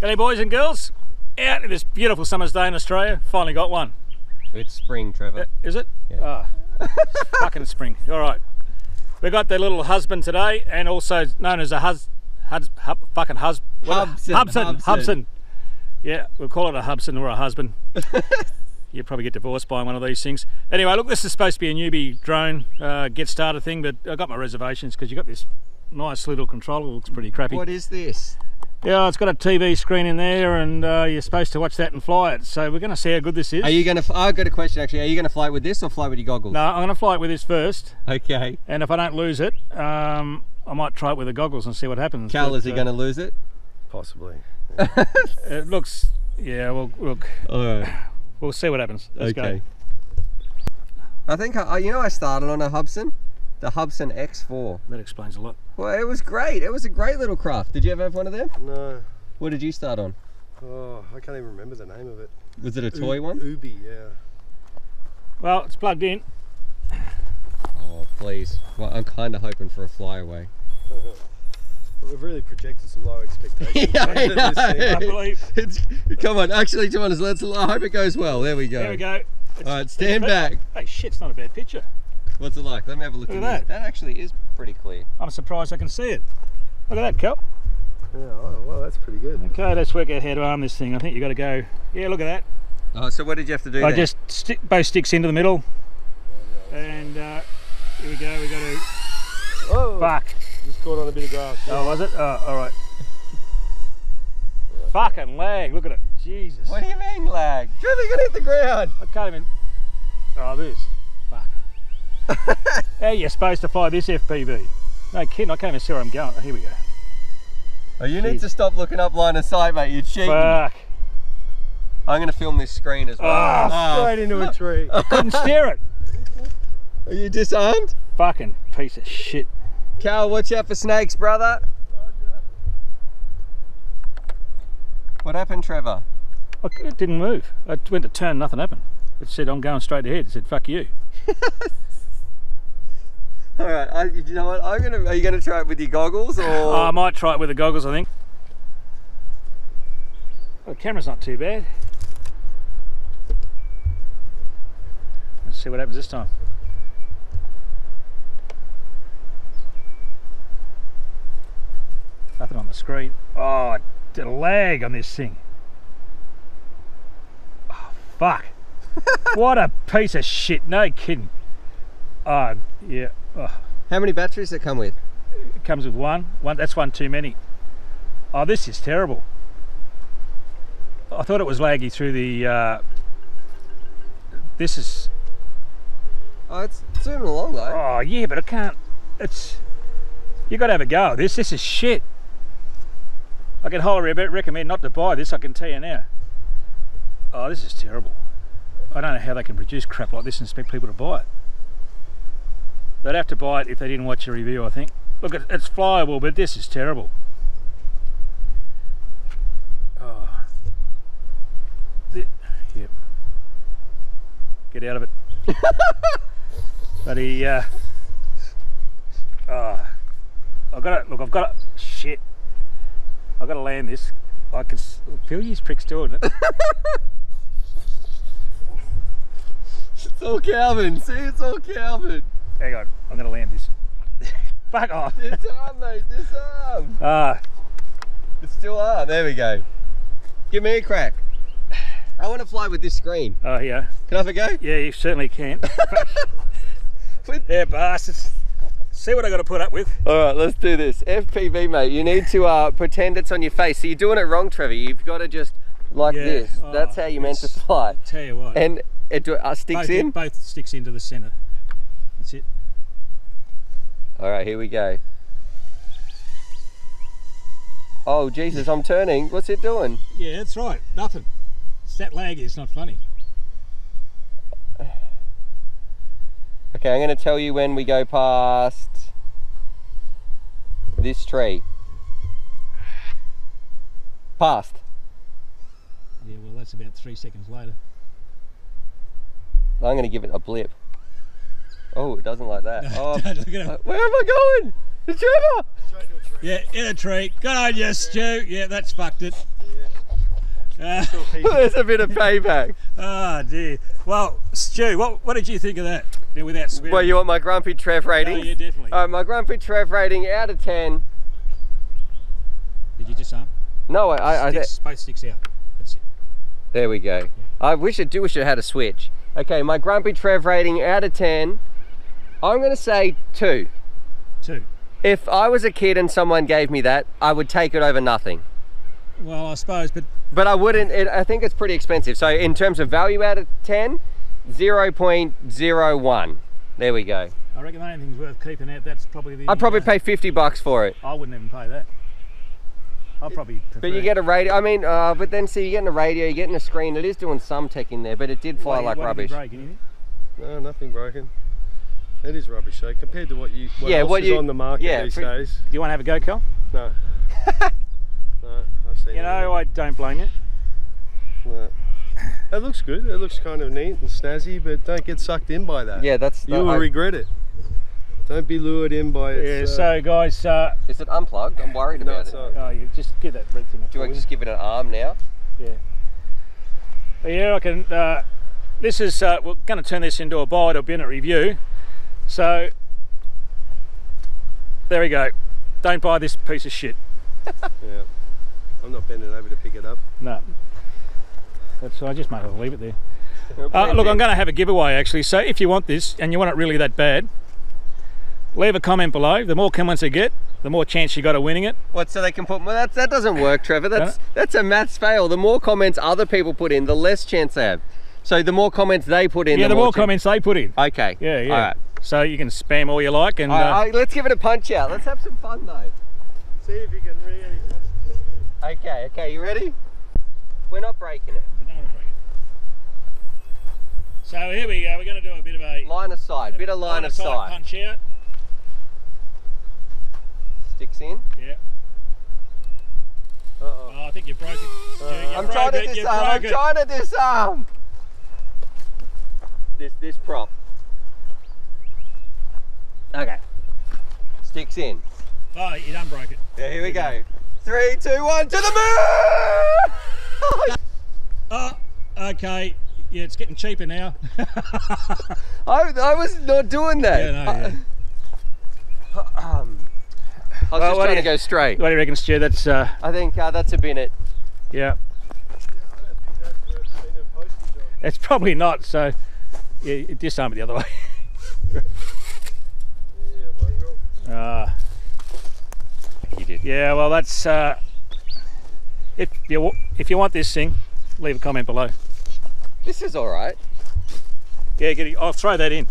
G'day boys and girls, out in this beautiful summer's day in Australia, finally got one. It's spring, Trevor. Is it? Yeah. Oh, fucking spring. All right. We got the little husband today, and also known as a Hubson. Yeah, we'll call it a Hubson or a husband. You'll probably get divorced by one of these things. Anyway, look, this is supposed to be a newbie drone get started thing, but I got my reservations because you got this nice little controller. It looks pretty crappy. What is this? Yeah, it's got a TV screen in there, and you're supposed to watch that and fly it. So we're going to see how good this is. Are you going to? I've got a question actually. Are you going to fly it with this or fly with your goggles? No, I'm going to fly it with this first. Okay. And if I don't lose it, I might try it with the goggles and see what happens. Cal, is he going to lose it? Possibly. It looks. Yeah. Well, look. All right. We'll see what happens. Let's go. I think I started on a Hubson, the Hubson X4. That explains a lot. Well, it was great. It was a great little craft. Did you ever have one of them? No. What did you start on? Oh, I can't even remember the name of it. Was it a toy one? Ubi, yeah. Well, it's plugged in. Oh, please. Well, I'm kind of hoping for a flyaway. We've really projected some low expectations. Yeah, I into this thing. I believe. Come on, actually, to be honest, I hope it goes well. There we go. There we go. All right, stand back. Hey, shit, it's not a bad picture. What's it like? Let me have a look Look at at it. That actually is pretty clear. I'm surprised I can see it. Look at that, Cal. Yeah, oh, well, that's pretty good. Okay, let's work out how to arm this thing. I think you got to go. Yeah, look at that. Oh, so what did you have to do I then? just stick both sticks into the middle, and here we go. We got to. Oh, Fuck. just caught on a bit of grass. Oh, was it? Oh, all right. Fucking lag. Look at it. Jesus. What do you mean lag? Trevor, you're gonna hit the ground. I can't even. Oh, this. Fuck. How are you supposed to fly this FPV? No kidding. I can't even see where I'm going. Here we go. Oh, you need to stop looking up line of sight, mate. You're cheating. Fuck. I'm gonna film this screen as well. Oh, Straight into a tree. couldn't steer it. Are you disarmed? Fucking piece of shit. Cal, watch out for snakes, brother. What happened, Trevor? It didn't move. I went to turn, nothing happened. It said I'm going straight ahead. It said fuck you. All right, you know what? Are you gonna try it with your goggles or? I might try it with the goggles, I think. Well, the camera's not too bad. Let's see what happens this time. Nothing on the screen. Oh, the lag on this thing. Oh, fuck. What a piece of shit. No kidding. Oh, yeah. Oh. How many batteries does it come with? It comes with one. That's one too many. Oh, this is terrible. I thought it was laggy through the. This is. Oh, it's zooming along though. Oh yeah, but I can't. It's. You got to have a go at this. This is shit. I can wholly recommend not to buy this. I can tell you now. Oh, this is terrible. I don't know how they can produce crap like this and expect people to buy it. They'd have to buy it if they didn't watch a review, I think. Look, it's flyable, but this is terrible. Oh. Yep. Get out of it. Bloody, I've got to, look, I've got to, shit. I've got to land this. I can feel these pricks doing it. It's all Calvin. See, it's all Calvin. Hang on, I'm going to land this. Fuck off. Disarm, mate, disarm. Ah. It's still on. There we go. Give me a crack. I want to fly with this screen. Oh, yeah. Can I have a go? Yeah, you certainly can. Yeah, bastards. See what I got to put up with. All right, let's do this. FPV, mate. You need to pretend it's on your face. So you're doing it wrong, Trevor. You've got to just like this. Oh, that's how you're meant to fly. I'll tell you what. And it sticks in. Both sticks into the centre. That's it. All right, here we go. Oh Jesus, I'm turning. What's it doing? Yeah, that's right. Nothing. It's that laggy. It's not funny. Okay, I'm going to tell you when we go past this tree. Past. Yeah, well, that's about 3 seconds later. I'm going to give it a blip. Oh, it doesn't like that. Oh, Look at it. where am I going? Trevor! Yeah, in a tree. Good on you, Stu. Yeah, that's fucked it. Yeah. There's a bit of payback. Oh dear. Well, Stu, what did you think of that? Yeah, without swearing. Well, you want my Grumpy Trev rating? Oh, yeah, definitely. All right, my Grumpy Trev rating out of 10. Did you just arm? No, I Both sticks out. That's it. there we go. I wish it had a switch. Okay, my Grumpy Trev rating out of 10, I'm going to say 2. 2. If I was a kid and someone gave me that, I would take it over nothing. Well, I suppose, but But I wouldn't, I think it's pretty expensive. So in terms of value out of 10, 0.01. There we go. I reckon the only thing's worth keeping out, that's probably the... I'd probably pay $50 for it. I wouldn't even pay that. I'd probably prefer... But you get a radio, I mean, but then see, you're getting a radio, you're getting a screen, it is doing some tech in there, but it did fly like rubbish. Break, anything? No, nothing broken. It is rubbish though, compared to what Yeah, else what is you- on the market yeah, these for- days. Do you want to have a go, Kel? No. No, I've seen You know, I don't blame you. No. It looks good, it looks kind of neat and snazzy, but don't get sucked in by that. Yeah, that's... You will regret it. Don't be lured in by its... Yeah, so guys, Is it unplugged? I'm worried no, about it's it. not. oh, you just give that red thing a Do I pull. just give it an arm now? Yeah. But yeah, I can, this is, we're going to turn this into a buy it or bin it review. So, there we go. Don't buy this piece of shit. Yeah. I'm not bending over to pick it up. No. That's, I just might as well leave it there. Look, I'm going to have a giveaway actually. So if you want this and you want it really that bad, leave a comment below. The more comments I get, the more chance you got of winning it. What, so they can put... Well, that doesn't work, Trevor. That's a maths fail. The more comments other people put in, the less chance they have. So the more comments they put in, Yeah, the more comments they put in. Okay. Yeah, yeah. All right. So you can spam all you like and... All right, let's give it a punch out. Let's have some fun though. See if you can really... Okay, you ready? We're not breaking it. So here we go, we're going to do a bit of a Line of sight, bit of line of sight. punch out. Sticks in. Yeah. Uh-oh. Oh, I think you broke it. Stu, you I'm broke trying to it, you disarm. broke I'm it. trying to disarm. This prop. Okay. Sticks in. Oh, you done broke it. Yeah, here we go. 3, 2, 1, to the moon! Oh, okay. Yeah, it's getting cheaper now. I was not doing that. Yeah, no, yeah. I was Well, just what trying do to go straight. What do you reckon, Stu? That's, I think that's a bin it. yeah. I don't think that's worth spending postage on. It's probably not, so yeah, disarm it the other way. Yeah, mongrel. You did. Yeah, well that's, if you want this thing, leave a comment below. This is all right. Yeah, I'll throw that in.